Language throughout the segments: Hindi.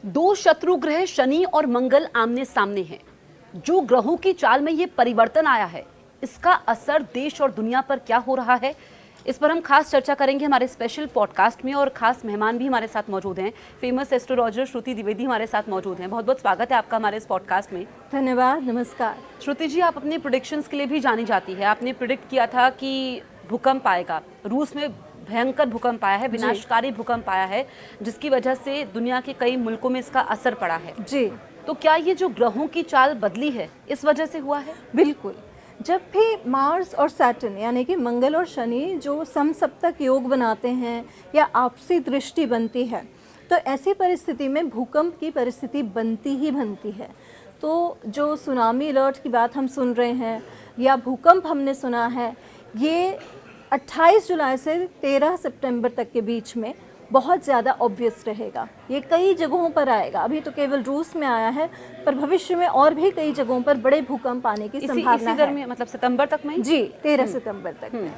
दो शत्रु ग्रह शनि और मंगल आमने सामने हैं। जो ग्रहों की चाल में ये परिवर्तन आया है, इसका असर देश और दुनिया पर क्या हो रहा है, इस पर हम खास चर्चा करेंगे हमारे स्पेशल पॉडकास्ट में। और खास मेहमान भी हमारे साथ मौजूद हैं। फेमस एस्ट्रोलॉजर श्रुति द्विवेदी हमारे साथ मौजूद हैं। बहुत बहुत स्वागत है आपका हमारे इस पॉडकास्ट में। धन्यवाद, नमस्कार। श्रुति जी, आप अपने प्रेडिक्शंस के लिए भी जानी जाती है। आपने प्रिडिक्ट किया था कि भूकंप आएगा, रूस में भयंकर भूकंप आया है, विनाशकारी भूकंप आया है, जिसकी वजह से दुनिया के कई मुल्कों में इसका असर पड़ा है। जी, तो क्या ये जो ग्रहों की चाल बदली है, इस वजह से हुआ है? बिल्कुल। जब भी मार्स और सैटर्न यानी कि मंगल और शनि जो समसप्तक योग बनाते हैं या आपसी दृष्टि बनती है, तो ऐसी परिस्थिति में भूकंप की परिस्थिति बनती ही बनती है। तो जो सुनामी अलर्ट की बात हम सुन रहे हैं या भूकंप हमने सुना है, ये 28 जुलाई से 13 सितंबर तक के बीच में बहुत ज़्यादा ऑब्वियस रहेगा। ये कई जगहों पर आएगा। अभी तो केवल रूस में आया है, पर भविष्य में और भी कई जगहों पर बड़े भूकंप आने की संभावना है। में मतलब सितंबर तक में? जी, 13 सितंबर तक में।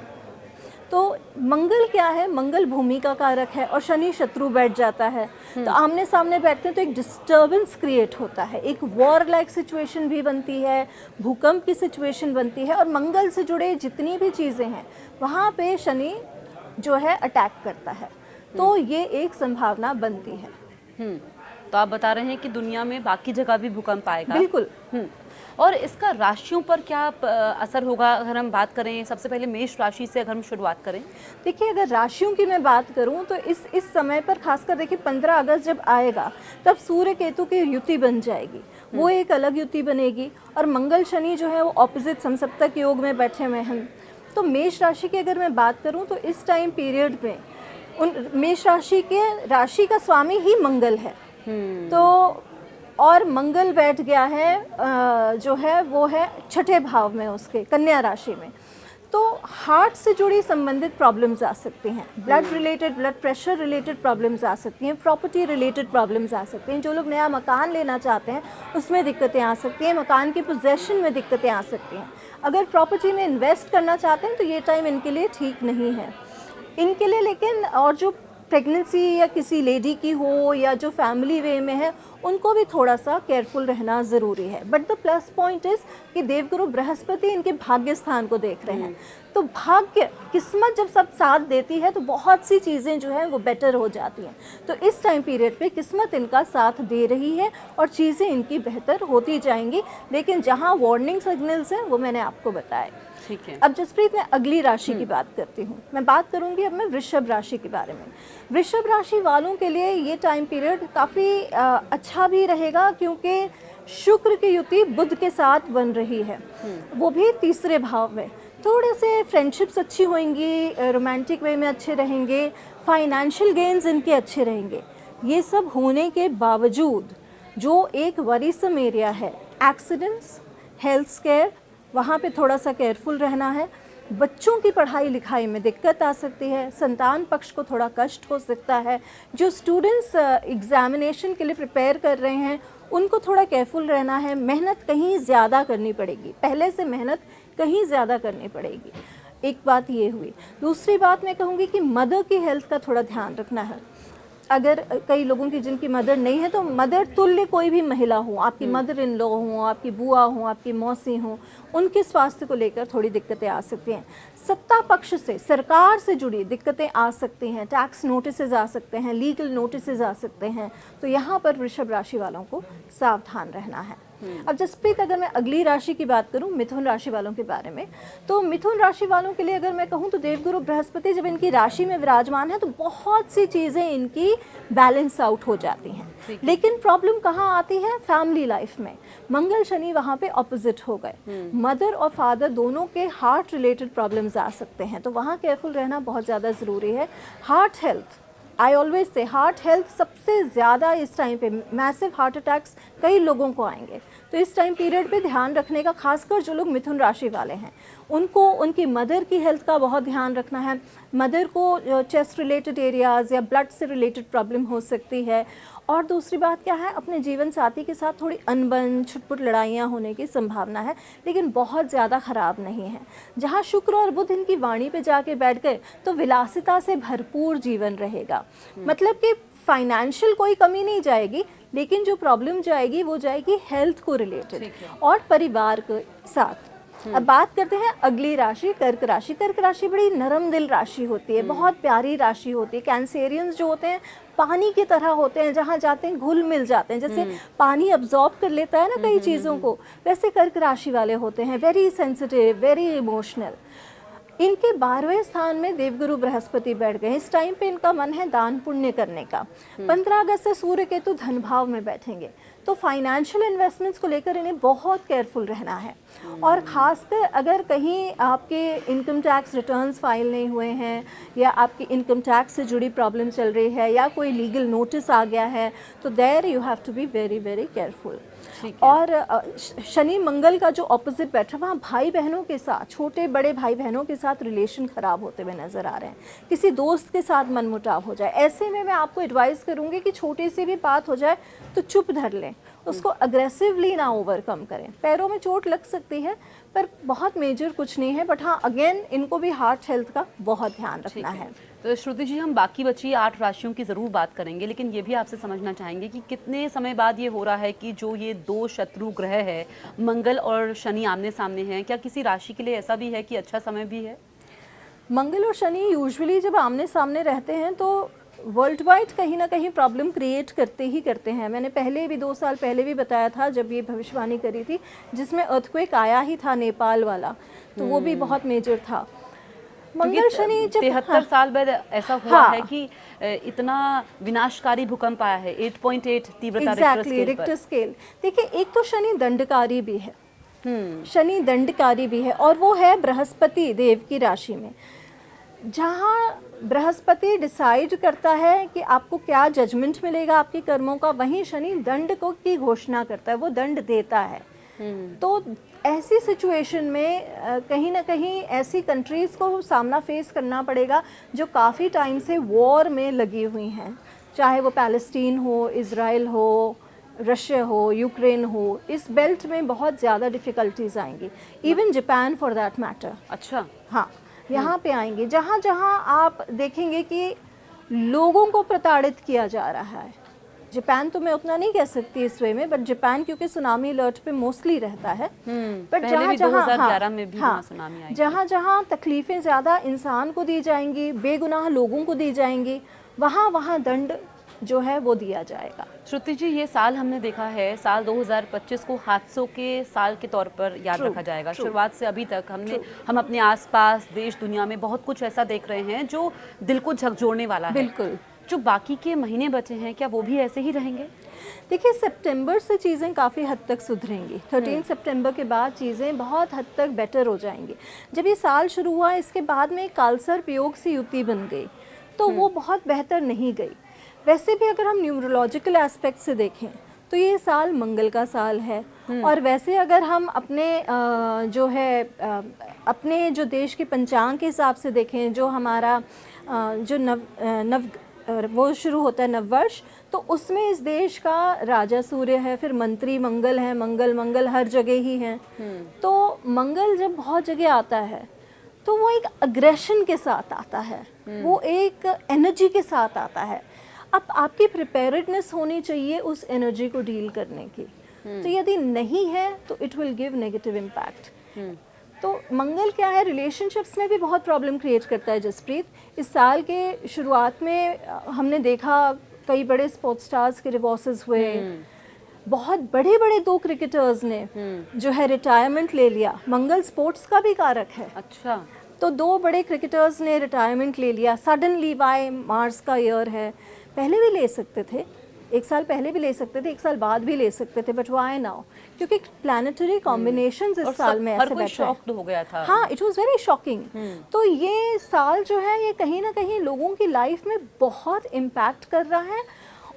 तो मंगल क्या है? मंगल भूमि का कारक है और शनि शत्रु बैठ जाता है। तो आमने सामने बैठते हैं तो एक डिस्टर्बेंस क्रिएट होता है, एक वॉर लाइक सिचुएशन भी बनती है, भूकंप की सिचुएशन बनती है। और मंगल से जुड़े जितनी भी चीज़ें हैं वहाँ पे शनि जो है अटैक करता है। तो ये एक संभावना बनती है। तो आप बता रहे हैं कि दुनिया में बाकी जगह भी भूकंप आएगा? बिल्कुल। और इसका राशियों पर क्या असर होगा? अगर हम बात करें सबसे पहले मेष राशि से, अगर हम शुरुआत करें। देखिए, अगर राशियों की मैं बात करूं तो इस समय पर खासकर देखिए 15 अगस्त जब आएगा तब सूर्य केतु की युति बन जाएगी। वो एक अलग युति बनेगी और मंगल शनि जो है वो ऑपोजिट समसप्तक योग में बैठे हुए हैं। तो मेष राशि की अगर मैं बात करूँ तो इस टाइम पीरियड में उन मेष राशि के राशि का स्वामी ही मंगल है। तो और मंगल बैठ गया है जो है वो है छठे भाव में उसके, कन्या राशि में। तो हार्ट से जुड़ी संबंधित प्रॉब्लम्स आ सकती हैं, blood related, blood pressure related problems आ सकती हैं, प्रॉपर्टी रिलेटेड प्रॉब्लम्स आ सकती हैं। जो लोग नया मकान लेना चाहते हैं उसमें दिक्कतें आ सकती हैं, मकान की पोजेशन में दिक्कतें आ सकती हैं। अगर प्रॉपर्टी में इन्वेस्ट करना चाहते हैं तो ये टाइम इनके लिए ठीक नहीं है इनके लिए। लेकिन और जो प्रेगनेंसी या किसी लेडी की हो या जो फैमिली वे में है, उनको भी थोड़ा सा केयरफुल रहना ज़रूरी है। But the plus point is कि देवगुरु बृहस्पति इनके भाग्य स्थान को देख रहे हैं। तो भाग्य, किस्मत जब सब साथ देती है तो बहुत सी चीज़ें जो हैं वो बेटर हो जाती हैं। तो इस टाइम पीरियड पे किस्मत इनका साथ दे रही है और चीज़ें इनकी बेहतर होती जाएंगी। लेकिन जहाँ वार्निंग सिग्नल्स हैं वो मैंने आपको बताए। ठीक है। अब जसप्रीत, मैं अगली राशि की बात करती हूँ। मैं बात करूँगी अब मैं वृषभ राशि के बारे में। वृषभ राशि वालों के लिए ये टाइम पीरियड काफ़ी अच्छा भी रहेगा, क्योंकि शुक्र की युति बुध के साथ बन रही है, वो भी तीसरे भाव में। थोड़े से फ्रेंडशिप्स अच्छी होंगी, रोमांटिक वे में अच्छे रहेंगे, फाइनेंशियल गेन्स इनके अच्छे रहेंगे। ये सब होने के बावजूद जो एक वरीसम एरिया है, एक्सीडेंट्स, हेल्थ स्केयर, वहाँ पे थोड़ा सा केयरफुल रहना है। बच्चों की पढ़ाई लिखाई में दिक्कत आ सकती है, संतान पक्ष को थोड़ा कष्ट हो सकता है। जो स्टूडेंट्स एग्जामिनेशन के लिए प्रिपेयर कर रहे हैं उनको थोड़ा केयरफुल रहना है। मेहनत कहीं ज़्यादा करनी पड़ेगी, पहले से मेहनत कहीं ज़्यादा करनी पड़ेगी। एक बात ये हुई। दूसरी बात मैं कहूँगी कि मदर की हेल्थ का थोड़ा ध्यान रखना है। अगर कई लोगों की जिनकी मदर नहीं है, तो मदर तुल्य कोई भी महिला हो, आपकी मदर इन लॉ हो, आपकी बुआ हो, आपकी मौसी हो, उनके स्वास्थ्य को लेकर थोड़ी दिक्कतें आ सकती हैं। सत्ता पक्ष से, सरकार से जुड़ी दिक्कतें आ सकती हैं, टैक्स नोटिसेज आ सकते हैं, लीगल नोटिसेज आ सकते हैं। तो यहाँ पर वृषभ राशि वालों को सावधान रहना है। अब जसप्रीत, अगर मैं अगली राशि की बात करूं, मिथुन राशि वालों के बारे में, तो मिथुन राशि वालों के लिए अगर मैं कहूं तो देवगुरु बृहस्पति जब इनकी राशि में विराजमान है तो बहुत सी चीज़ें इनकी बैलेंस आउट हो जाती हैं। लेकिन प्रॉब्लम कहाँ आती है? फैमिली लाइफ में। मंगल शनि वहाँ पे ऑपोजिट हो गए। मदर और फादर दोनों के हार्ट रिलेटेड प्रॉब्लम्स आ सकते हैं, तो वहाँ केयरफुल रहना बहुत ज़्यादा ज़रूरी है। Heart health, I always say heart health सबसे ज़्यादा इस टाइम पे, मैसिव हार्ट अटैक्स कई लोगों को आएंगे। तो इस टाइम पीरियड पे ध्यान रखने का, खासकर जो लोग मिथुन राशि वाले हैं उनको उनकी मदर की हेल्थ का बहुत ध्यान रखना है। मदर को चेस्ट रिलेटेड एरियाज़ या ब्लड से रिलेटेड प्रॉब्लम हो सकती है। और दूसरी बात क्या है, अपने जीवन साथी के साथ थोड़ी अनबन, छुटपुट लड़ाइयाँ होने की संभावना है, लेकिन बहुत ज़्यादा ख़राब नहीं है। जहाँ शुक्र और बुध इनकी वाणी पे जाके बैठ गए तो विलासिता से भरपूर जीवन रहेगा। मतलब कि फाइनेंशियल कोई कमी नहीं जाएगी, लेकिन जो प्रॉब्लम जाएगी वो जाएगी हेल्थ को रिलेटेड ठीक है। और परिवार के साथ। अब बात करते हैं अगली राशि कर्क राशि। कर्क राशि बड़ी नरम दिल राशि होती है, बहुत प्यारी राशि होती है। कैंसेरियंस जो होते हैं पानी की तरह होते हैं, जहाँ जाते हैं घुल मिल जाते हैं, जैसे पानी अब्जॉर्ब कर लेता है ना कई चीज़ों को, वैसे कर्क राशि वाले होते हैं। Very sensitive, very emotional. इनके 12वें स्थान में देवगुरु बृहस्पति बैठ गए। इस टाइम पे इनका मन है दान पुण्य करने का। 15 अगस्त से सूर्य केतु धन भाव में बैठेंगे, तो फाइनेंशियल इन्वेस्टमेंट्स को लेकर इन्हें बहुत केयरफुल रहना है। और ख़ासकर अगर कहीं आपके इनकम टैक्स रिटर्न्स फाइल नहीं हुए हैं, या आपकी इनकम टैक्स से जुड़ी प्रॉब्लम चल रही है, या कोई लीगल नोटिस आ गया है, तो there you have to be very very careful. और शनि मंगल का जो ऑपोजिट बैठा, वहाँ भाई बहनों के साथ, छोटे बड़े भाई बहनों के साथ रिलेशन ख़राब होते हुए नज़र आ रहे हैं। किसी दोस्त के साथ मनमुटाव हो जाए, ऐसे में मैं आपको एडवाइस करूँगी कि छोटी सी भी बात हो जाए तो चुप धर लें, उसको अग्रेसिवली ना ओवरकम करें। पैरों में चोट लग सकती है पर बहुत मेजर कुछ नहीं है, बट हाँ अगेन इनको भी हार्ट हेल्थ का बहुत ध्यान रखना है। तो श्रुति जी, हम बाकी बची 8 राशियों की ज़रूर बात करेंगे, लेकिन ये भी आपसे समझना चाहेंगे कि कितने समय बाद ये हो रहा है कि जो ये 2 शत्रु ग्रह है, मंगल और शनि आमने सामने हैं, क्या किसी राशि के लिए ऐसा भी है कि अच्छा समय भी है? मंगल और शनि यूजुअली जब आमने सामने रहते हैं तो वर्ल्ड वाइड कहीं ना कहीं प्रॉब्लम क्रिएट करते ही करते हैं। मैंने पहले भी 2 साल पहले भी बताया था जब ये भविष्यवाणी करी थी, जिसमें अर्थक्वेक आया ही था नेपाल वाला, तो वो भी बहुत मेजर था। मंगल शनि जब 73 साल बाद ऐसा हुआ है कि इतना विनाशकारी भूकंप आया है। 8.8 तीव्रता रिक्टर स्केल। देखिए, एक तो शनि दंडकारी भी है, शनि दंडकारी भी है, और वो है बृहस्पति देव की राशि में। जहाँ बृहस्पति डिसाइड करता है कि आपको क्या जजमेंट मिलेगा आपके कर्मों का, वहीं शनि दंड को की घोषणा करता है, वो दंड देता है। तो ऐसी सिचुएशन में कहीं ना कहीं ऐसी कंट्रीज़ को सामना फेस करना पड़ेगा जो काफ़ी टाइम से वॉर में लगी हुई हैं, चाहे वो पैलेस्टीन हो, इज़राइल हो, रशिया हो, यूक्रेन हो। इस बेल्ट में बहुत ज़्यादा डिफ़िकल्टीज आएंगी, even Japan for that matter. अच्छा, हाँ, यहाँ पे आएंगे जहाँ जहाँ आप देखेंगे कि लोगों को प्रताड़ित किया जा रहा है। जापान तो मैं उतना नहीं कह सकती इस वे में, बट जापान क्योंकि सुनामी अलर्ट पे मोस्टली रहता है। बट जहाँ जहाँ 2011 में भी सुनामी आई, जहाँ जहाँ तकलीफ़ें ज़्यादा इंसान को दी जाएंगी, बेगुनाह लोगों को दी जाएंगी, वहाँ वहाँ दंड जो है वो दिया जाएगा। श्रुति जी, ये साल हमने देखा है, साल 2025 को हादसों के साल के तौर पर याद रखा जाएगा। शुरुआत से अभी तक हम अपने आसपास देश दुनिया में बहुत कुछ ऐसा देख रहे हैं जो दिल को झकझोरने वाला है। बिल्कुल। जो बाकी के महीने बचे हैं, क्या वो भी ऐसे ही रहेंगे? देखिए, सितंबर से चीज़ें काफ़ी हद तक सुधरेंगी। 13 सितंबर के बाद चीज़ें बहुत हद तक बेटर हो जाएंगी। जब ये साल शुरू हुआ, इसके बाद में कालसर्प योग से युति बन गई, तो वो बहुत बेहतर नहीं गई। वैसे भी अगर हम न्यूमरोलॉजिकल एस्पेक्ट से देखें तो ये साल मंगल का साल है। और वैसे अगर हम अपने अपने जो देश के पंचांग के हिसाब से देखें, जो हमारा जो वो शुरू होता है नववर्ष, तो उसमें इस देश का राजा सूर्य है, फिर मंत्री मंगल है, मंगल हर जगह ही हैं। तो मंगल जब बहुत जगह आता है तो वो एक अग्रेशन के साथ आता है, वो एक एनर्जी के साथ आता है। अब आपकी प्रिपेयर्डनेस होनी चाहिए उस एनर्जी को डील करने की। तो यदि नहीं है तो it will give negative impact. तो मंगल क्या है, रिलेशनशिप्स में भी बहुत प्रॉब्लम क्रिएट करता है। जसप्रीत, इस साल के शुरुआत में हमने देखा कई बड़े स्पोर्ट्स स्टार्स के डिवोर्सेस हुए, बहुत बड़े बड़े 2 क्रिकेटर्स ने जो है रिटायरमेंट ले लिया। मंगल स्पोर्ट्स का भी कारक है। अच्छा, तो 2 बड़े क्रिकेटर्स ने रिटायरमेंट ले लिया सडनली। वाई, मार्स का ईयर है, पहले भी ले सकते थे, 1 साल पहले भी ले सकते थे, 1 साल बाद भी ले सकते थे, बट वाई नाउ? क्योंकि प्लैनेटरी कॉम्बिनेशंस इस साल में ऐसे बैठे शॉक्ड हो गया था। हाँ, इट वाज वेरी शॉकिंग। तो ये साल जो है ये कहीं ना कहीं लोगों की लाइफ में बहुत इम्पैक्ट कर रहा है,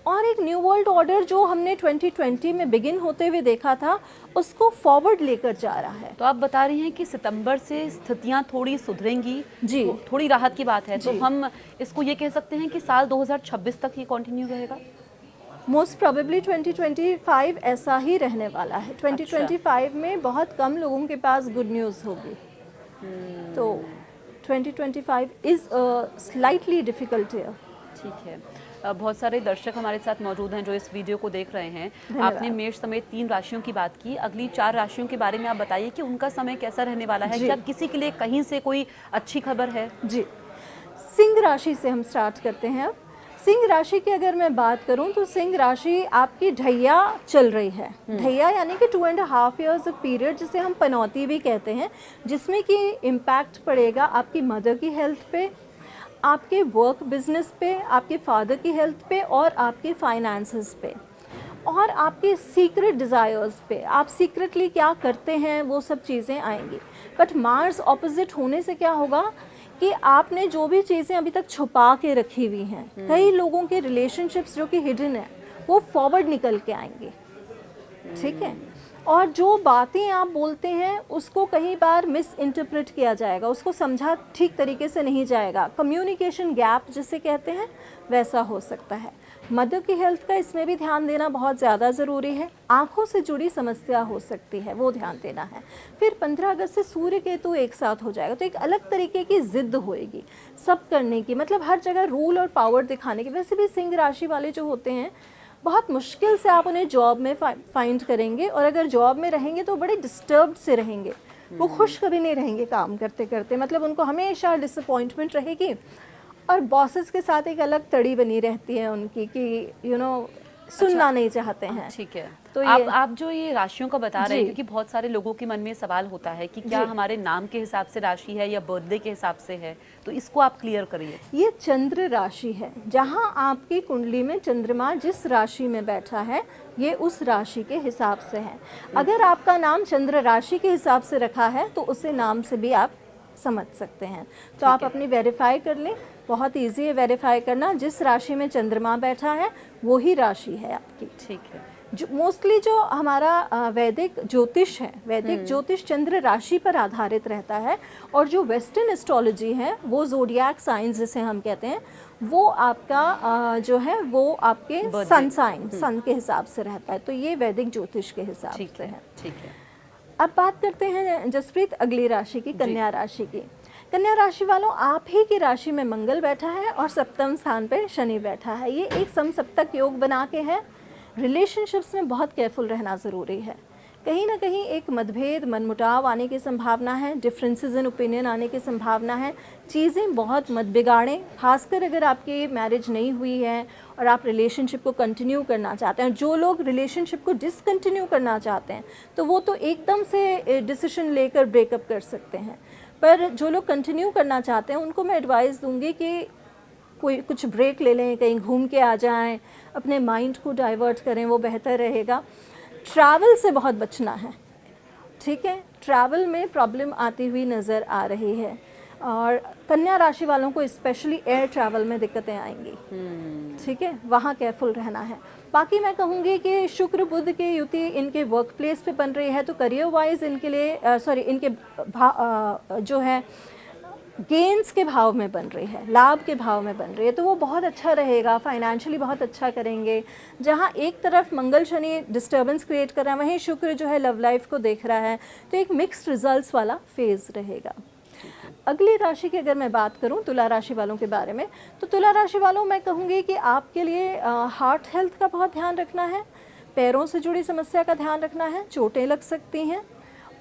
और एक न्यू वर्ल्ड ऑर्डर जो हमने 2020 में बिगिन होते हुए देखा था, उसको फॉरवर्ड लेकर जा रहा है। तो आप बता रही हैं कि सितंबर से स्थितियां थोड़ी सुधरेंगी जी, थोड़ी राहत की बात है। तो हम इसको ये कह सकते हैं कि साल 2026 तक ये कंटिन्यू रहेगा? मोस्ट प्रोबेबली 2025 ऐसा ही रहने वाला है। 2025 में बहुत कम लोगों के पास गुड न्यूज़ होगी। तो 2025 is a slightly difficult year. ठीक है। बहुत सारे दर्शक हमारे साथ मौजूद हैं जो इस वीडियो को देख रहे हैं। धन्यवाद। आपने मेष समेत 3 राशियों की बात की, अगली 4 राशियों के बारे में आप बताइए कि उनका समय कैसा रहने वाला है। जी। क्या किसी के लिए कहीं से कोई अच्छी खबर है? जी, सिंह राशि से हम स्टार्ट करते हैं। अब सिंह राशि की अगर मैं बात करूं तो सिंह राशि आपकी ढैया चल रही है। ढैया यानी कि 2.5 इयर्स ऑफ पीरियड, जिसे हम पनौती भी कहते हैं, जिसमें कि इम्पैक्ट पड़ेगा आपकी मदर की हेल्थ पे, आपके वर्क बिजनेस पे, आपके फादर की हेल्थ पे और आपके फाइनेंसेस पे और आपके सीक्रेट डिज़ायर्स पे। आप सीक्रेटली क्या करते हैं वो सब चीज़ें आएंगी। बट मार्स ऑपोजिट होने से क्या होगा कि आपने जो भी चीज़ें अभी तक छुपा के रखी हुई हैं, कई लोगों के रिलेशनशिप्स जो कि हिडन है वो फॉरवर्ड निकल के आएंगे, ठीक है। और जो बातें आप बोलते हैं उसको कई बार मिस इंटरप्रेट किया जाएगा, उसको समझा ठीक तरीके से नहीं जाएगा। कम्युनिकेशन गैप जिसे कहते हैं वैसा हो सकता है। मदर की हेल्थ का इसमें भी ध्यान देना बहुत ज़्यादा ज़रूरी है। आँखों से जुड़ी समस्या हो सकती है, वो ध्यान देना है। फिर 15 अगस्त से सूर्य केतु एक साथ हो जाएगा तो एक अलग तरीके की ज़िद होएगी सब करने की, मतलब हर जगह रूल और पावर दिखाने की। वैसे भी सिंह राशि वाले जो होते हैं बहुत मुश्किल से आप उन्हें जॉब में फाइंड करेंगे, और अगर जॉब में रहेंगे तो बड़े डिस्टर्ब्ड से रहेंगे। वो खुश कभी नहीं रहेंगे काम करते करते, मतलब उनको हमेशा डिसअपॉइंटमेंट रहेगी। और बॉसेस के साथ एक अलग तड़ी बनी रहती है उनकी कि सुनना नहीं चाहते हैं। ठीक है, तो तो आप जो ये राशियों का बता रहे हैं, जी। क्योंकि बहुत सारे लोगों के मन में सवाल होता है कि क्या जी। हमारे नाम के हिसाब से राशि है या बर्थडे के हिसाब से है, तो इसको आप क्लियर करिए। ये चंद्र राशि है, जहाँ आपकी कुंडली में चंद्रमा जिस राशि में बैठा है ये उस राशि के हिसाब से है। अगर आपका नाम चंद्र राशि के हिसाब से रखा है तो उसे नाम से भी आप समझ सकते हैं। तो आप अपनी वेरीफाई कर लें, बहुत इजी है वेरीफाई करना। जिस राशि में चंद्रमा बैठा है वो ही राशि है आपकी। ठीक है। जो मोस्टली जो हमारा वैदिक ज्योतिष है, वैदिक ज्योतिष चंद्र राशि पर आधारित रहता है, और जो वेस्टर्न एस्ट्रोलॉजी है वो जोडियाक साइंस जिसे हम कहते हैं वो आपका जो है वो आपके सन साइन, सन के हिसाब से रहता है। तो ये वैदिक ज्योतिष के हिसाब से है। ठीक है। अब बात करते हैं जसप्रीत अगली राशि की, कन्या राशि की। कन्या राशि वालों, आप ही की राशि में मंगल बैठा है और सप्तम स्थान पे शनि बैठा है। ये एक समसप्तक योग बना के है। रिलेशनशिप्स में बहुत केयरफुल रहना ज़रूरी है। कहीं ना कहीं एक मतभेद, मनमुटाव आने की संभावना है, डिफरेंसेस इन ओपिनियन आने की संभावना है। चीज़ें बहुत मत बिगाड़ें, खासकर अगर आपकी मैरिज नहीं हुई है और आप रिलेशनशिप को कंटिन्यू करना चाहते हैं। जो लोग रिलेशनशिप को डिसकंटिन्यू करना चाहते हैं तो वो तो एकदम से डिसीजन लेकर ब्रेकअप कर सकते हैं, पर जो लोग कंटिन्यू करना चाहते हैं उनको मैं एडवाइस दूंगी कि कोई कुछ ब्रेक ले लें, कहीं घूम के आ जाएं, अपने माइंड को डाइवर्ट करें, वो बेहतर रहेगा। ट्रैवल से बहुत बचना है, ठीक है। ट्रैवल में प्रॉब्लम आती हुई नज़र आ रही है, और कन्या राशि वालों को स्पेशली एयर ट्रैवल में दिक्कतें आएंगी, ठीक है, वहाँ केयरफुल रहना है। बाकी मैं कहूँगी कि शुक्र बुध की युति इनके वर्क प्लेस पे बन रही है, तो करियर वाइज इनके लिए इनके जो है गेन्स के भाव में बन रही है, लाभ के भाव में बन रही है, तो वो बहुत अच्छा रहेगा। फाइनेंशियली बहुत अच्छा करेंगे। जहाँ एक तरफ मंगल शनि डिस्टर्बेंस क्रिएट कर रहा है, वहीं शुक्र जो है लव लाइफ को देख रहा है, तो एक मिक्स्ड रिजल्ट्स वाला फेज रहेगा। अगली राशि की अगर मैं बात करूं तुला राशि वालों के बारे में, तो तुला राशि वालों मैं कहूँगी कि आपके लिए हार्ट हेल्थ का बहुत ध्यान रखना है, पैरों से जुड़ी समस्या का ध्यान रखना है, चोटें लग सकती हैं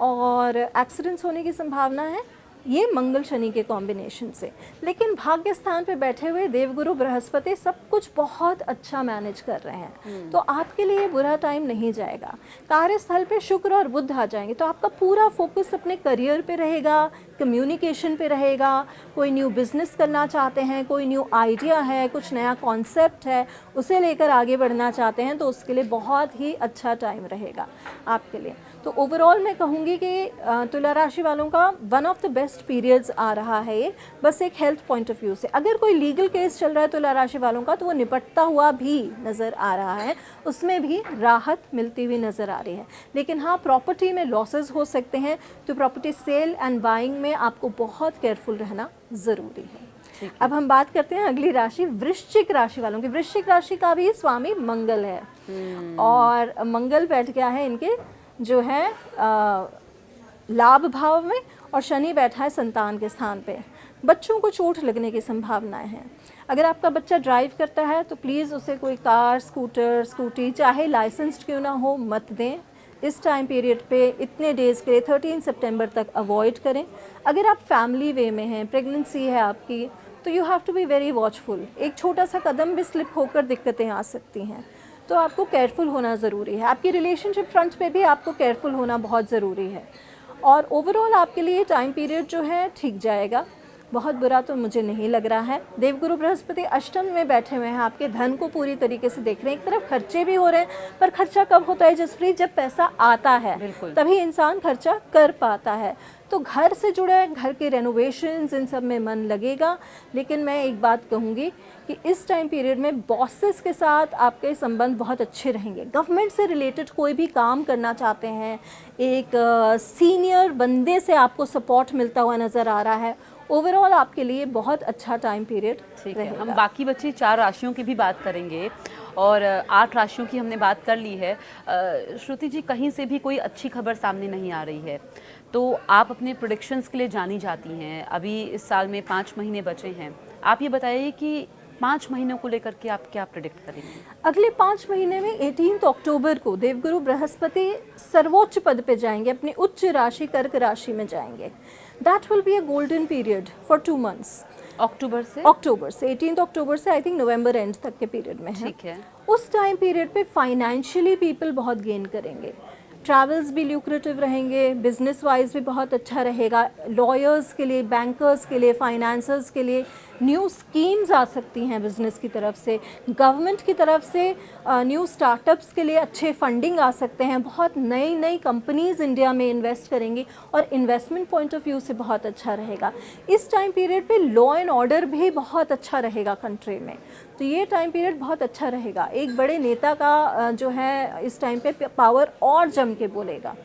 और एक्सीडेंट्स होने की संभावना है, ये मंगल शनि के कॉम्बिनेशन से। लेकिन भाग्य स्थान पे बैठे हुए देवगुरु बृहस्पति सब कुछ बहुत अच्छा मैनेज कर रहे हैं, तो आपके लिए बुरा टाइम नहीं जाएगा। कार्यस्थल पे शुक्र और बुध आ जाएंगे तो आपका पूरा फोकस अपने करियर पे रहेगा, कम्युनिकेशन पे रहेगा। कोई न्यू बिजनेस करना चाहते हैं, कोई न्यू आइडिया है, कुछ नया कॉन्सेप्ट है, उसे लेकर आगे बढ़ना चाहते हैं, तो उसके लिए बहुत ही अच्छा टाइम रहेगा आपके लिए। तो ओवरऑल मैं कहूँगी कि तुला राशि वालों का one of the best periods आ रहा है ये, बस एक हेल्थ पॉइंट ऑफ व्यू से। अगर कोई लीगल केस चल रहा है तुला राशि वालों का तो वो निपटता हुआ भी नज़र आ रहा है, उसमें भी राहत मिलती हुई नज़र आ रही है। लेकिन हाँ, प्रॉपर्टी में लॉसेस हो सकते हैं, तो प्रॉपर्टी सेल एंड बाइंग में आपको बहुत केयरफुल रहना ज़रूरी है। अब हम बात करते हैं अगली राशि वृश्चिक राशि वालों की। वृश्चिक राशि का भी स्वामी मंगल है, और मंगल बैठ गया है इनके जो है लाभ भाव में, और शनि बैठा है संतान के स्थान पे। बच्चों को चोट लगने की संभावनाएं हैं। अगर आपका बच्चा ड्राइव करता है तो प्लीज़ उसे कोई कार, स्कूटर, स्कूटी, चाहे लाइसेंस्ड क्यों ना हो, मत दें। इस टाइम पीरियड पे इतने डेज़ के लिए 13 सितंबर तक अवॉइड करें। अगर आप फैमिली वे में हैं, प्रेगनेंसी है आपकी, तो you have to be very watchful. एक छोटा सा कदम भी स्लिप होकर दिक्कतें आ सकती हैं, तो आपको केयरफुल होना ज़रूरी है। आपकी रिलेशनशिप फ्रंट पे भी आपको केयरफुल होना बहुत ज़रूरी है। और ओवरऑल आपके लिए टाइम पीरियड जो है ठीक जाएगा, बहुत बुरा तो मुझे नहीं लग रहा है। देवगुरु बृहस्पति अष्टम में बैठे हुए हैं, आपके धन को पूरी तरीके से देख रहे हैं। एक तरफ खर्चे भी हो रहे हैं, पर खर्चा कब होता है जसप्रीत? जब पैसा आता है तभी इंसान खर्चा कर पाता है। तो घर से जुड़े, घर के रेनोवेशंस, इन सब में मन लगेगा। लेकिन मैं एक बात कहूँगी कि इस टाइम पीरियड में बॉसेस के साथ आपके संबंध बहुत अच्छे रहेंगे। गवर्नमेंट से रिलेटेड कोई भी काम करना चाहते हैं, एक सीनियर बंदे से आपको सपोर्ट मिलता हुआ नज़र आ रहा है। ओवरऑल आपके लिए बहुत अच्छा टाइम पीरियड रहेगा। हम बाकी बची 4 राशियों की भी बात करेंगे और 8 राशियों की हमने बात कर ली है। श्रुति जी, कहीं से भी कोई अच्छी खबर सामने नहीं आ रही है, तो आप अपने प्रेडिक्शंस के लिए जानी जाती हैं। अभी इस साल में 5 महीने बचे हैं, आप ये बताइए कि 5 महीनों को लेकर के आप क्या प्रेडिक्ट करेंगे? अगले 5 महीने में 18 अक्टूबर को देवगुरु बृहस्पति सर्वोच्च पद पे जाएंगे, अपनी उच्च राशि कर्क राशि में जाएंगे। That will be a golden period for 2 months. अक्टूबर से 18 अक्टूबर से आई थिंक नवंबर एंड तक के पीरियड में है। ठीक है। उस टाइम पीरियड पे फाइनेंशियली पीपल बहुत गेन करेंगे, ट्रैवल्स भी ल्यूक्रेटिव रहेंगे, बिजनेस वाइज भी बहुत अच्छा रहेगा। लॉयर्स के लिए, बैंकर्स के लिए, फाइनेंसर्स के लिए न्यू स्कीम्स आ सकती हैं बिजनेस की तरफ से। गवर्नमेंट की तरफ से न्यू स्टार्टअप्स के लिए अच्छे फंडिंग आ सकते हैं। बहुत नई नई कंपनीज इंडिया में इन्वेस्ट करेंगी और इन्वेस्टमेंट पॉइंट ऑफ व्यू से बहुत अच्छा रहेगा। इस टाइम पीरियड पे लॉ एंड ऑर्डर भी बहुत अच्छा रहेगा कंट्री में। तो ये टाइम पीरियड बहुत अच्छा रहेगा। एक बड़े नेता का जो है इस टाइम पे पावर और जम के बोलेगा,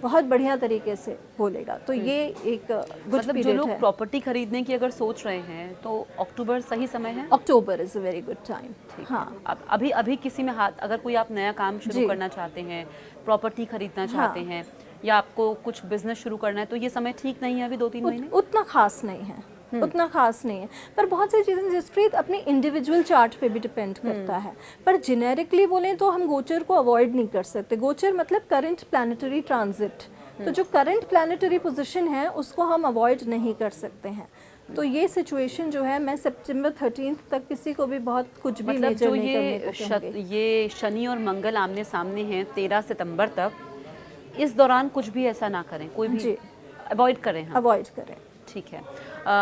बहुत बढ़िया तरीके से बोलेगा। तो ये एक गुड मतलब जो लोग प्रॉपर्टी खरीदने की अगर सोच रहे हैं तो अक्टूबर सही समय है? October is a very good time. हाँ, अब अभी किसी में हाथ, अगर कोई आप नया काम शुरू करना चाहते हैं, प्रॉपर्टी खरीदना चाहते हैं, या आपको कुछ बिजनेस शुरू करना है, तो ये समय ठीक नहीं है अभी 2-3 महीने? उतना खास नहीं है, उतना खास नहीं है। पर बहुत सी चीज़ें जसप्रीत अपनी इंडिविजुअल चार्ट पे भी डिपेंड करता है। पर जेनेरिकली बोलें तो हम गोचर को अवॉइड नहीं कर सकते। गोचर मतलब करंट प्लैनेटरी ट्रांजिट, तो जो करंट प्लैनेटरी पोजीशन है उसको हम अवॉइड नहीं कर सकते हैं। तो ये सिचुएशन जो है, मैं सितंबर 13 तक किसी को भी बहुत कुछ भी मतलब मेजर जो नहीं करने को कहूँगी। ये शनि और मंगल आमने सामने हैं 13 सितंबर तक, इस दौरान कुछ भी ऐसा ना करें, कोई भी अवॉइड करें। अवॉइड करें। ठीक है।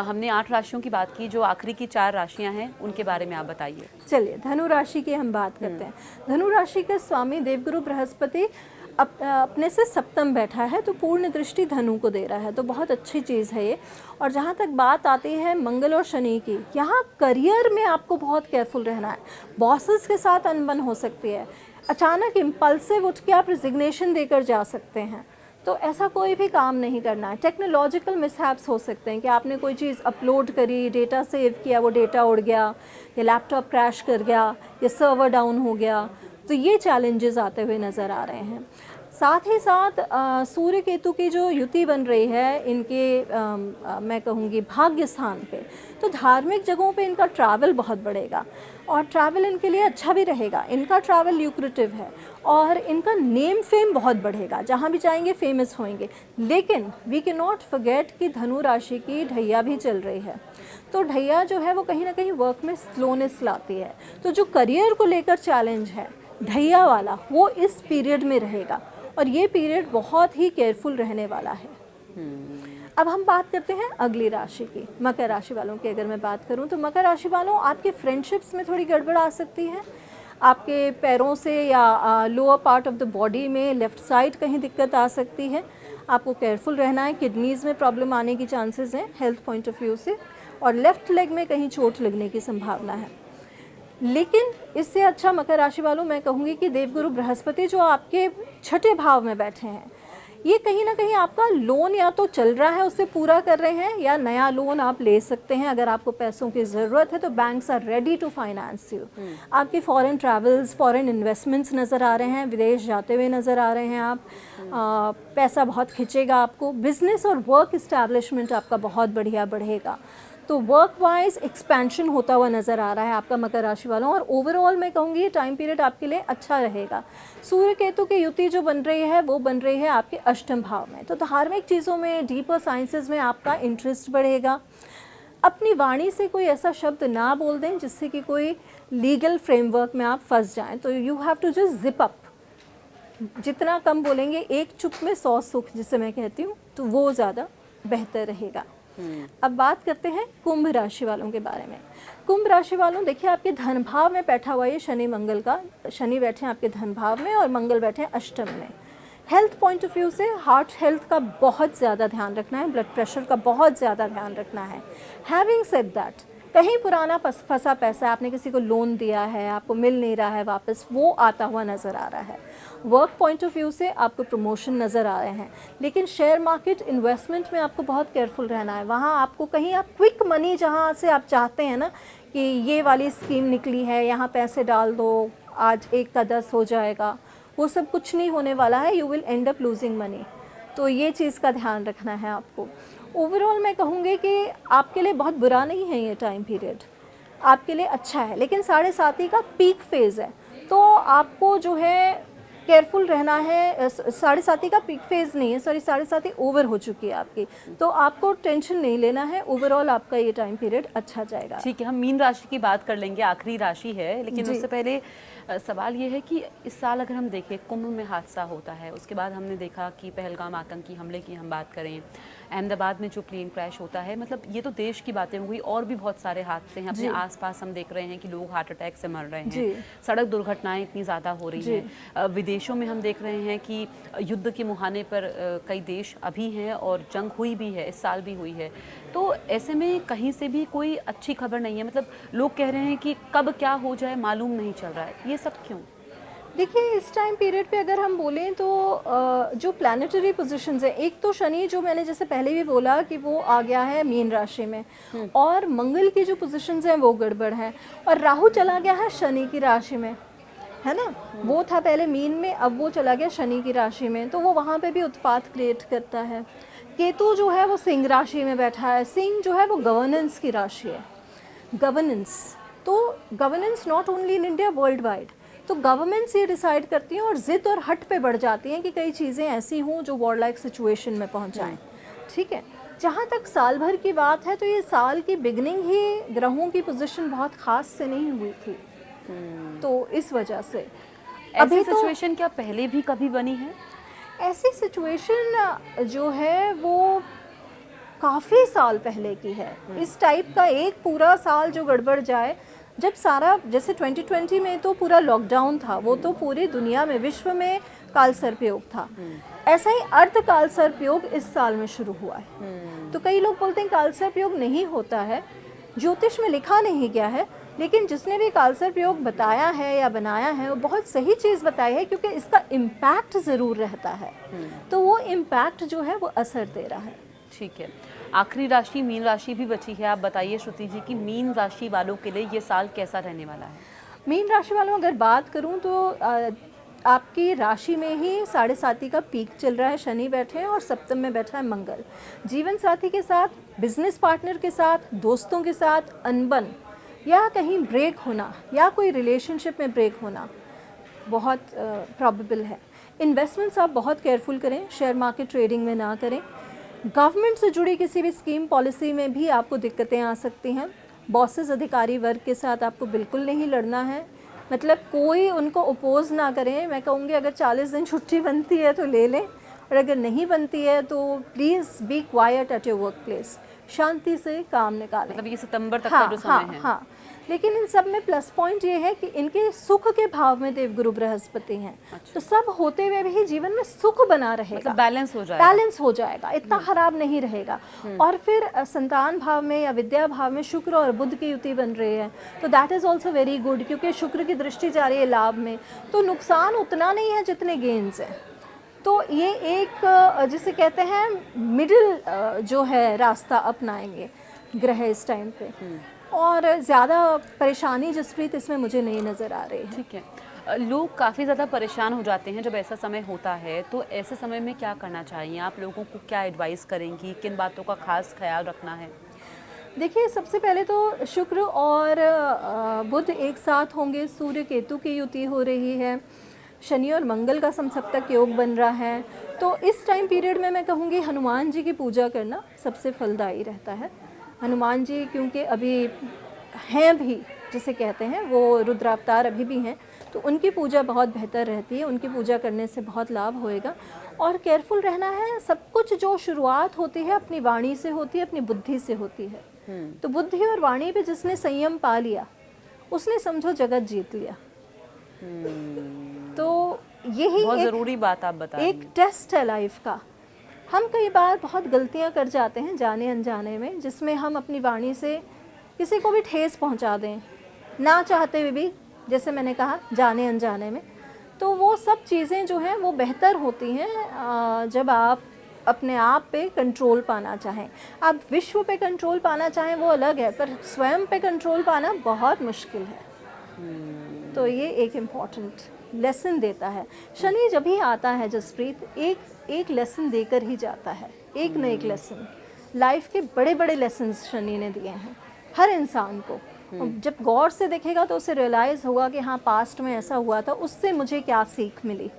हमने 8 राशियों की बात की, जो आखिरी की 4 राशियां हैं उनके बारे में आप बताइए। चलिए धनु राशि की हम बात करते हैं। धनु राशि के स्वामी देवगुरु बृहस्पति अपने से सप्तम बैठा है, तो पूर्ण दृष्टि धनु को दे रहा है, तो बहुत अच्छी चीज़ है ये। और जहाँ तक बात आती है मंगल और शनि की, यहाँ करियर में आपको बहुत केयरफुल रहना है। बॉसेस के साथ अनबन हो सकती है, अचानक इम्पल्सिव उठ के आप रिजिग्नेशन देकर जा सकते हैं, तो ऐसा कोई भी काम नहीं करना है। टेक्नोलॉजिकल मिसहैप्स हो सकते हैं कि आपने कोई चीज़ अपलोड करी, डेटा सेव किया, वो डेटा उड़ गया, या लैपटॉप क्रैश कर गया, या सर्वर डाउन हो गया, तो ये चैलेंजेस आते हुए नज़र आ रहे हैं। साथ ही साथ सूर्य केतु की जो युति बन रही है इनके मैं कहूँगी भाग्य स्थान पे, तो धार्मिक जगहों पे इनका ट्रैवल बहुत बढ़ेगा और ट्रैवल इनके लिए अच्छा भी रहेगा। इनका ट्रैवल ल्यूक्रेटिव है और इनका नेम फेम बहुत बढ़ेगा, जहाँ भी जाएंगे फेमस होंगे। लेकिन वी कैन नॉट फॉरगेट कि धनु राशि की ढैया भी चल रही है, तो ढैया जो है वो कहीं ना कहीं वर्क में स्लोनेस लाती है। तो जो करियर को लेकर चैलेंज है ढैया वाला, वो इस पीरियड में रहेगा और ये पीरियड बहुत ही केयरफुल रहने वाला है। अब हम बात करते हैं अगली राशि की, मकर राशि वालों की। अगर मैं बात करूं तो मकर राशि वालों, आपके फ्रेंडशिप्स में थोड़ी गड़बड़ आ सकती है। आपके पैरों से या lower part of the body में लेफ़्ट साइड कहीं दिक्कत आ सकती है, आपको केयरफुल रहना है। किडनीज़ में प्रॉब्लम आने की चांसेस हैं हेल्थ पॉइंट ऑफ व्यू से, और लेफ़्ट लेग में कहीं चोट लगने की संभावना है। लेकिन इससे अच्छा मकर राशि वालों मैं कहूँगी कि देवगुरु बृहस्पति जो आपके छठे भाव में बैठे हैं, ये कहीं ना कहीं आपका लोन या तो चल रहा है उससे पूरा कर रहे हैं, या नया लोन आप ले सकते हैं। अगर आपको पैसों की ज़रूरत है तो banks are ready to finance you. आपके फॉरेन ट्रैवल्स, फॉरेन इन्वेस्टमेंट्स नज़र आ रहे हैं, विदेश जाते हुए नज़र आ रहे हैं आप। पैसा बहुत खिंचेगा आपको। बिजनेस और वर्क इस्टेब्लिशमेंट आपका बहुत बढ़िया बढ़ेगा। तो वर्क वाइज एक्सपेंशन होता हुआ नज़र आ रहा है आपका मकर राशि वालों, और ओवरऑल मैं कहूँगी ये टाइम पीरियड आपके लिए अच्छा रहेगा। सूर्य केतु की युति जो बन रही है वो बन रही है आपके अष्टम भाव में, तो धार्मिक चीज़ों में, डीपर साइंसेज में आपका इंटरेस्ट बढ़ेगा। अपनी वाणी से कोई ऐसा शब्द ना बोल दें जिससे कि कोई लीगल फ्रेमवर्क में आप फंस जाएं, तो you have to just zip up. जितना कम बोलेंगे, एक चुप में 100 सुख जिसे मैं कहती हूँ, तो वो ज़्यादा बेहतर रहेगा। अब बात करते हैं कुंभ राशि वालों के बारे में। कुंभ राशि वालों, देखिए आपके धन भाव में बैठा हुआ ये शनि मंगल का, शनि बैठे हैं आपके धन भाव में और मंगल बैठे हैं अष्टम में। हेल्थ पॉइंट ऑफ व्यू से हार्ट हेल्थ का बहुत ज़्यादा ध्यान रखना है, ब्लड प्रेशर का बहुत ज़्यादा ध्यान रखना है। हैविंग सेड दैट, कहीं पुराना फंसा पैसा, आपने किसी को लोन दिया है, आपको मिल नहीं रहा है वापस, वो आता हुआ नज़र आ रहा है। वर्क पॉइंट ऑफ व्यू से आपको प्रमोशन नज़र आ रहे हैं, लेकिन शेयर मार्केट इन्वेस्टमेंट में आपको बहुत केयरफुल रहना है। वहाँ आपको कहीं आप क्विक मनी, जहाँ से आप चाहते हैं ना कि ये वाली स्कीम निकली है, यहाँ पैसे डाल दो, आज 1 का 10 हो जाएगा, वो सब कुछ नहीं होने वाला है। You will and up losing money, तो ये चीज़ का ध्यान रखना है आपको। ओवरऑल मैं कहूँगी कि आपके लिए बहुत बुरा नहीं है ये टाइम पीरियड, आपके लिए अच्छा है, लेकिन 7.5 का पीक फेज़ है, तो आपको जो है केयरफुल रहना है। 7.5 का पीक फेज़ नहीं है, सॉरी 7.5 ओवर हो चुकी है आपकी, तो आपको टेंशन नहीं लेना है। ओवरऑल आपका ये टाइम पीरियड अच्छा जाएगा। ठीक है, हम मीन राशि की बात कर लेंगे, आखिरी राशि है, लेकिन उससे पहले सवाल ये है कि इस साल अगर हम देखें, कुंभ में हादसा होता है, उसके बाद हमने देखा कि पहलगाम आतंकी हमले की हम बात करें, अहमदाबाद में जो प्लेन क्रैश होता है, मतलब ये तो देश की बातें हो गई, और भी बहुत सारे हादसे हैं अपने आसपास। हम देख रहे हैं कि लोग हार्ट अटैक से मर रहे हैं, सड़क दुर्घटनाएं इतनी ज़्यादा हो रही हैं, विदेशों में हम देख रहे हैं कि युद्ध के मुहाने पर कई देश अभी हैं और जंग हुई भी है, इस साल भी हुई है। तो ऐसे में कहीं से भी कोई अच्छी खबर नहीं है, मतलब लोग कह रहे हैं कि कब क्या हो जाए मालूम नहीं चल रहा है, ये सब क्यों? देखिए, इस टाइम पीरियड पे अगर हम बोलें तो जो प्लानिटरी पोजीशंस है, एक तो शनि, जो मैंने जैसे पहले भी बोला कि वो आ गया है मीन राशि में, और मंगल की जो पोजीशंस हैं वो गड़बड़ है, और राहु चला गया है शनि की राशि में, है ना। वो था पहले मीन में, अब वो चला गया शनि की राशि में, तो वो वहाँ पे भी उत्पात क्रिएट करता है। केतु जो है वो सिंह राशि में बैठा है। सिंह जो है वो गवर्नेंस की राशि है, गवर्नेंस, तो governance not only in India, world wide. तो गवर्नमेंट्स ये डिसाइड करती हैं और ज़िद और हट पे बढ़ जाती हैं कि कई चीज़ें ऐसी हों जो वॉर लाइक सिचुएशन में पहुंच जाएं। ठीक है, जहाँ तक साल भर की बात है, तो ये साल की बिगनिंग ही ग्रहों की पोजीशन बहुत ख़ास से नहीं हुई थी, तो इस वजह से अभी सिचुएशन क्या पहले भी कभी बनी है? ऐसी सिचुएशन जो है वो काफ़ी साल पहले की है। इस टाइप का एक पूरा साल जो गड़बड़ जाए, जब सारा, जैसे 2020 में तो पूरा लॉकडाउन था, वो तो पूरी दुनिया में, विश्व में काल सर्पयोग था, ऐसा ही अर्ध काल सर्पयोग इस साल में शुरू हुआ है। तो कई लोग बोलते हैं काल सर्पयोग नहीं होता है, ज्योतिष में लिखा नहीं गया है, लेकिन जिसने भी काल सर्पयोग बताया है या बनाया है वो बहुत सही चीज़ बताई है, क्योंकि इसका इम्पैक्ट ज़रूर रहता है, तो वो इम्पैक्ट जो है वो असर दे रहा है। ठीक है, आखिरी राशि मीन राशि भी बची है, आप बताइए श्रुति जी कि मीन राशि वालों के लिए ये साल कैसा रहने वाला है? मीन राशि वालों अगर बात करूं तो आपकी राशि में ही 7.5 का पीक चल रहा है, शनि बैठे हैं और सप्तम में बैठा है मंगल। जीवन साथी के साथ, बिजनेस पार्टनर के साथ, दोस्तों के साथ अनबन या कहीं ब्रेक होना या कोई रिलेशनशिप में ब्रेक होना बहुत प्रॉबेबल है। इन्वेस्टमेंट्स आप बहुत केयरफुल करें, शेयर मार्केट ट्रेडिंग में ना करें। गवर्नमेंट से जुड़ी किसी भी स्कीम पॉलिसी में भी आपको दिक्कतें आ सकती हैं। बॉसेस, अधिकारी वर्ग के साथ आपको बिल्कुल नहीं लड़ना है, मतलब कोई उनको अपोज ना करें। मैं कहूँगी अगर 40 दिन छुट्टी बनती है तो ले लें, और अगर नहीं बनती है तो please be quiet at your work place, शांति से काम निकालें। मतलब ये सितंबर तक का जो समय है। हाँ, लेकिन इन सब में प्लस पॉइंट ये है कि इनके सुख के भाव में देवगुरु बृहस्पति हैं। तो सब होते हुए भी जीवन में सुख बना रहेगा, मतलब बैलेंस हो जाएगा, इतना खराब नहीं रहेगा। और फिर संतान भाव में या विद्या भाव में शुक्र और बुध की युति बन रही है, तो that is also very good, क्योंकि शुक्र की दृष्टि जा रही है लाभ में, तो नुकसान उतना नहीं है जितने गेन्स हैं। तो ये एक जिसे कहते हैं मिडिल जो है रास्ता अपनाएंगे ग्रह इस टाइम पे, और ज़्यादा परेशानी जसप्रीत इसमें मुझे नहीं नज़र आ रही है। ठीक है, लोग काफ़ी ज़्यादा परेशान हो जाते हैं जब ऐसा समय होता है, तो ऐसे समय में क्या करना चाहिए? आप लोगों को क्या एडवाइस करेंगी, किन बातों का खास ख्याल रखना है? देखिए, सबसे पहले तो शुक्र और बुध एक साथ होंगे, सूर्य केतु की युति हो रही है, शनि और मंगल का समसप्तक योग बन रहा है। तो इस टाइम पीरियड में मैं कहूँगी हनुमान जी की पूजा करना सबसे फलदायी रहता है। हनुमान जी क्योंकि अभी हैं भी, जिसे कहते हैं, वो रुद्रावतार अभी भी हैं, तो उनकी पूजा बहुत बेहतर रहती है। उनकी पूजा करने से बहुत लाभ होएगा। और केयरफुल रहना है, सब कुछ जो शुरुआत होती है अपनी वाणी से होती है, अपनी बुद्धि से होती है। तो बुद्धि और वाणी पे जिसने संयम पा लिया, उसने समझो जगत जीत लिया। तो यही बहुत ज़रूरी बात आप बता रही हैं। एक टेस्ट है लाइफ का। हम कई बार बहुत गलतियां कर जाते हैं जाने अनजाने में, जिसमें हम अपनी वाणी से किसी को भी ठेस पहुंचा दें, ना चाहते हुए भी, जैसे मैंने कहा, जाने अनजाने में। तो वो सब चीज़ें जो हैं वो बेहतर होती हैं जब आप अपने आप पे कंट्रोल पाना चाहें। आप विश्व पे कंट्रोल पाना चाहें वो अलग है, पर स्वयं पे कंट्रोल पाना बहुत मुश्किल है। तो ये एक इम्पॉर्टेंट लेसन देता है। शनि जब भी आता है जसप्रीत, एक लेसन देकर ही जाता है, एक न एक लेसन। लाइफ के बड़े बड़े लेसन्स शनि ने दिए हैं हर इंसान को। जब गौर से देखेगा तो उसे रियलाइज़ होगा कि हाँ, पास्ट में ऐसा हुआ था, उससे मुझे क्या सीख मिली।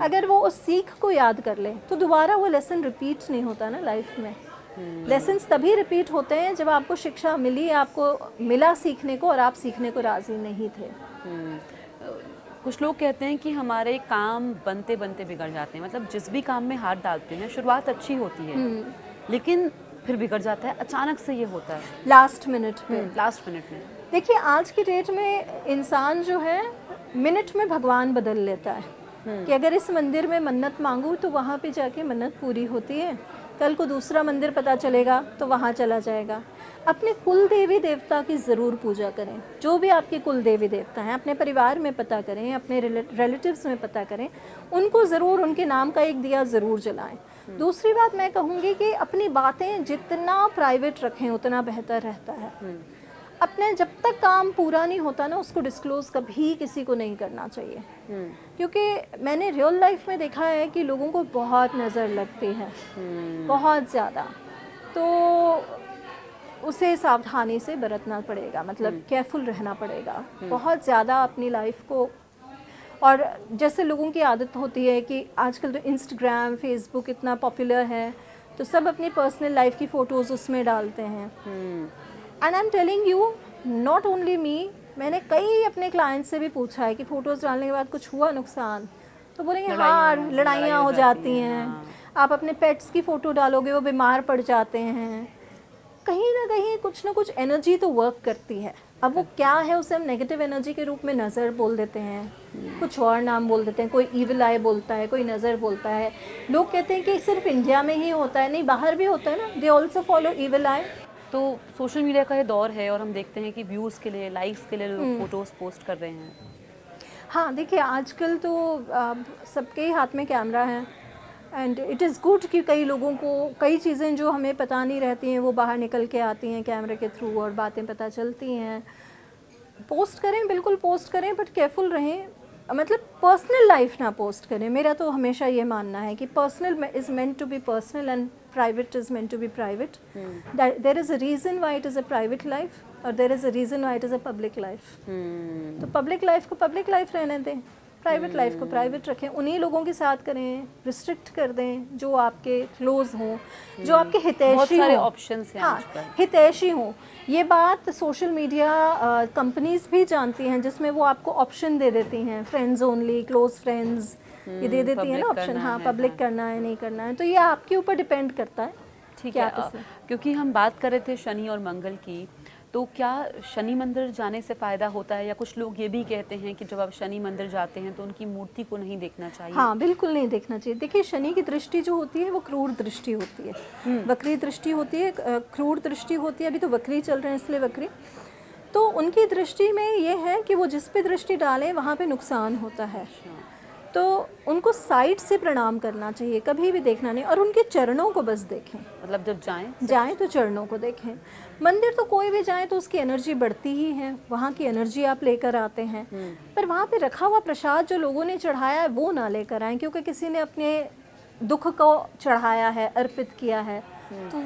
अगर वो उस सीख को याद कर ले तो दोबारा वो लेसन रिपीट नहीं होता ना लाइफ में। लेसन्स तभी रिपीट होते हैं जब आपको शिक्षा मिली, आपको मिला सीखने को, और आप सीखने को राज़ी नहीं थे। कुछ लोग कहते हैं कि हमारे काम बनते बनते बिगड़ जाते हैं, मतलब जिस भी काम में हाथ डालते हैं शुरुआत अच्छी होती है लेकिन फिर बिगड़ जाता है, अचानक से ये होता है लास्ट मिनट में। लास्ट मिनट में। देखिए, आज की डेट में इंसान जो है मिनट में भगवान बदल लेता है कि अगर इस मंदिर में मन्नत मांगूं तो वहाँ पे जाके मन्नत पूरी होती है, कल को दूसरा मंदिर पता चलेगा तो वहाँ चला जाएगा। अपने कुल देवी देवता की ज़रूर पूजा करें। जो भी आपके कुल देवी देवता हैं, अपने परिवार में पता करें, अपने रिलेटिव्स में पता करें, उनको ज़रूर, उनके नाम का एक दिया ज़रूर जलाएं। दूसरी बात मैं कहूँगी कि अपनी बातें जितना प्राइवेट रखें उतना बेहतर रहता है। अपने जब तक काम पूरा नहीं होता ना, उसको डिस्क्लोज़ कभी किसी को नहीं करना चाहिए। क्योंकि मैंने रियल लाइफ में देखा है कि लोगों को बहुत नज़र लगती है, बहुत ज़्यादा। तो उसे सावधानी से बरतना पड़ेगा, मतलब केयरफुल रहना पड़ेगा बहुत ज़्यादा अपनी लाइफ को। और जैसे लोगों की आदत होती है कि आजकल तो इंस्टाग्राम, फेसबुक इतना पॉपुलर है, तो सब अपनी पर्सनल लाइफ की फ़ोटोज़ उसमें डालते हैं। And I am telling you, not only me, मैंने कई अपने क्लाइंट से भी पूछा है कि फ़ोटोज़ डालने के बाद कुछ हुआ नुकसान, तो बोलेंगे हाँ, लड़ाइयाँ हो जाती हैं। आप अपने पेट्स की फ़ोटो डालोगे, वो बीमार पड़ जाते हैं। कहीं ना कहीं कुछ ना कुछ एनर्जी तो वर्क करती है। अब वो क्या है, उसे हम नेगेटिव एनर्जी के रूप में नज़र बोल देते हैं, कुछ और नाम बोल देते हैं, कोई ईविल आई बोलता है, कोई नज़र बोलता है। लोग कहते हैं कि सिर्फ इंडिया में ही होता है, नहीं, बाहर भी होता है ना, दे ऑल्सो फॉलो ईविल आई। तो सोशल मीडिया का ये दौर है और हम देखते हैं कि व्यूज़ के लिए, लाइक्स के लिए लोग फोटोज़ पोस्ट कर रहे हैं। हाँ, देखिए, आजकल तो सबके ही हाथ में कैमरा है, एंड इट इज़ गुड कि कई लोगों को कई चीज़ें जो हमें पता नहीं रहती हैं वो बाहर निकल के आती हैं कैमरे के थ्रू, और बातें पता चलती हैं। पोस्ट करें, बिल्कुल पोस्ट करें, बट केयरफुल रहें। मतलब पर्सनल लाइफ ना पोस्ट करें। मेरा तो हमेशा ये मानना है कि personal is meant to be personal and private is meant to be private. There is a reason why it is a private life, और there is a reason why it is a public life. तो पब्लिक लाइफ को पब्लिक लाइफ रहने दें, प्राइवेट लाइफ को प्राइवेट रखें। उन्हीं लोगों के साथ करें, रिस्ट्रिक्ट कर दें जो आपके क्लोज हों, जो आपके हितैषी बहुत सारे हों। ऑप्शंस हैं हाँ, आजकल। हितैषी हों। ये बात सोशल मीडिया कंपनीज भी जानती हैं, जिसमें वो आपको ऑप्शन दे देती हैं, फ्रेंड्स ओनली, क्लोज फ्रेंड्स, ये दे देती हैं ना ऑप्शन। हाँ, पब्लिक करना है, नहीं करना है, तो ये आपके ऊपर डिपेंड करता है। ठीक है। क्योंकि हम बात कर रहे थे शनि और मंगल की, तो क्या शनि मंदिर जाने से फ़ायदा होता है, या कुछ लोग ये भी कहते हैं कि जब आप शनि मंदिर जाते हैं तो उनकी मूर्ति को नहीं देखना चाहिए? हाँ, बिल्कुल नहीं देखना चाहिए। देखिए, शनि की दृष्टि जो होती है वो क्रूर दृष्टि होती है, वक्री दृष्टि होती है, क्रूर दृष्टि होती है। अभी तो वक्री चल रहे हैं इसलिए वक्री। तो उनकी दृष्टि में ये है कि वो जिस पे दृष्टि डालें वहाँ पे नुकसान होता है। तो उनको साइड से प्रणाम करना चाहिए, कभी भी देखना नहीं, और उनके चरणों को बस देखें। मतलब जब जाएं तो चरणों को देखें। मंदिर तो कोई भी जाए तो उसकी एनर्जी बढ़ती ही है, वहाँ की एनर्जी आप लेकर आते हैं, पर वहाँ पे रखा हुआ प्रसाद जो लोगों ने चढ़ाया है वो ना लेकर आएं, क्योंकि किसी ने अपने दुख को चढ़ाया है, अर्पित किया है, तो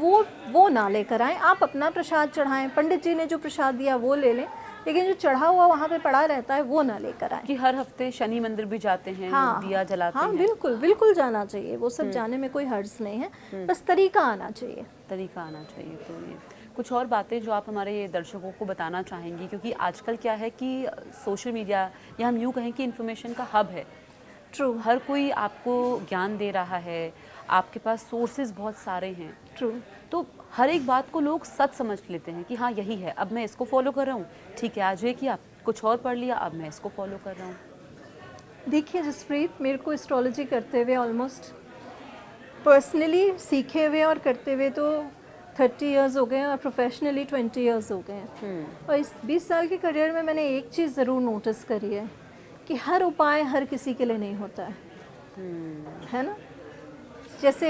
वो ना लेकर आएं। आप अपना प्रसाद चढ़ाएं, पंडित जी ने जो प्रसाद दिया वो ले लें, लेकिन जो चढ़ा हुआ वहाँ पे पड़ा रहता है वो ना लेकर आएं। कि हर हफ्ते शनि मंदिर भी जाते हैं, हाँ, दिया जलाते हाँ, हैं। बिल्कुल बिल्कुल जाना चाहिए, वो सब जाने में कोई हर्ज नहीं है, बस तरीका आना चाहिए। तरीका आना चाहिए। तो ये कुछ और बातें जो आप हमारे दर्शकों को बताना चाहेंगी, क्योंकि आजकल क्या है कि सोशल मीडिया, या हम यूँ कहें कि इन्फॉर्मेशन का हब है। ट्रू, हर कोई आपको ज्ञान दे रहा है, आपके पास सोर्सेज बहुत सारे हैं, ट्रू। तो हर एक बात को लोग सच समझ लेते हैं कि हाँ यही है, अब मैं इसको फॉलो कर रहा हूँ, ठीक है आज ये किया, कुछ और पढ़ लिया, अब मैं इसको फॉलो कर रहा हूँ। देखिए जसप्रीत, मेरे को एस्ट्रोलॉजी करते हुए ऑलमोस्ट पर्सनली सीखे हुए और करते हुए तो 30 इयर्स हो गए हैं, और प्रोफेशनली 20 इयर्स हो गए हैं। और इस 20 साल के करियर में मैंने एक चीज़ ज़रूर नोटिस करी है कि हर उपाय हर किसी के लिए नहीं होता है ना। जैसे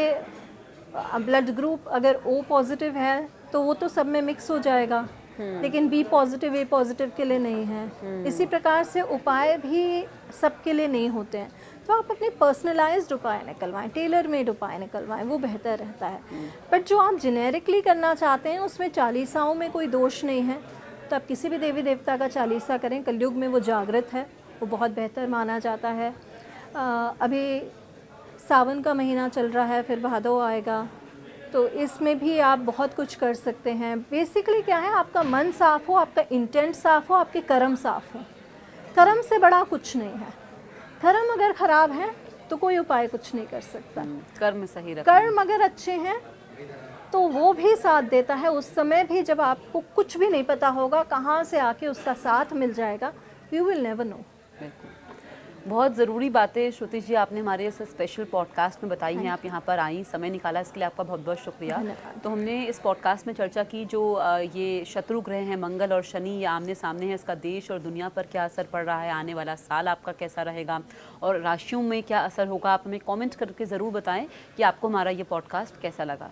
ब्लड ग्रुप अगर O पॉजिटिव है तो वो तो सब में मिक्स हो जाएगा, लेकिन B पॉजिटिव A पॉजिटिव के लिए नहीं है। इसी प्रकार से उपाय भी सबके लिए नहीं होते हैं, तो आप अपने पर्सनलाइज्ड उपाय निकलवाएं, टेलर मेड उपाय निकलवाएं, वो बेहतर रहता है। बट जो आप जेनेरिकली करना चाहते हैं उसमें चालीसाओं में कोई दोष नहीं है, तो आप किसी भी देवी देवता का चालीसा करें, कलयुग में वो जागृत है, वो बहुत बेहतर माना जाता है। अभी सावन का महीना चल रहा है, फिर भादो आएगा, तो इसमें भी आप बहुत कुछ कर सकते हैं। बेसिकली क्या है, आपका मन साफ़ हो, आपका इंटेंट साफ़ हो, आपके कर्म साफ़ हो। कर्म से बड़ा कुछ नहीं है। कर्म अगर ख़राब है तो कोई उपाय कुछ नहीं कर सकता। कर्म सही रखना। कर्म अगर अच्छे हैं तो वो भी साथ देता है, उस समय भी जब आपको कुछ भी नहीं पता होगा कहाँ से आके उसका साथ मिल जाएगा, यू विल नेवर नो। बिल्कुल, बहुत ज़रूरी बातें श्रुति जी आपने हमारे इस स्पेशल पॉडकास्ट में बताई हैं। आप यहाँ पर आई, समय निकाला, इसके लिए आपका बहुत बहुत शुक्रिया। तो हमने इस पॉडकास्ट में चर्चा की जो ये शत्रु ग्रह हैं मंगल और शनि, ये आमने सामने हैं, इसका देश और दुनिया पर क्या असर पड़ रहा है, आने वाला साल आपका कैसा रहेगा और राशियों में क्या असर होगा। आप हमें कमेंट करके ज़रूर बताएं कि आपको हमारा ये पॉडकास्ट कैसा लगा।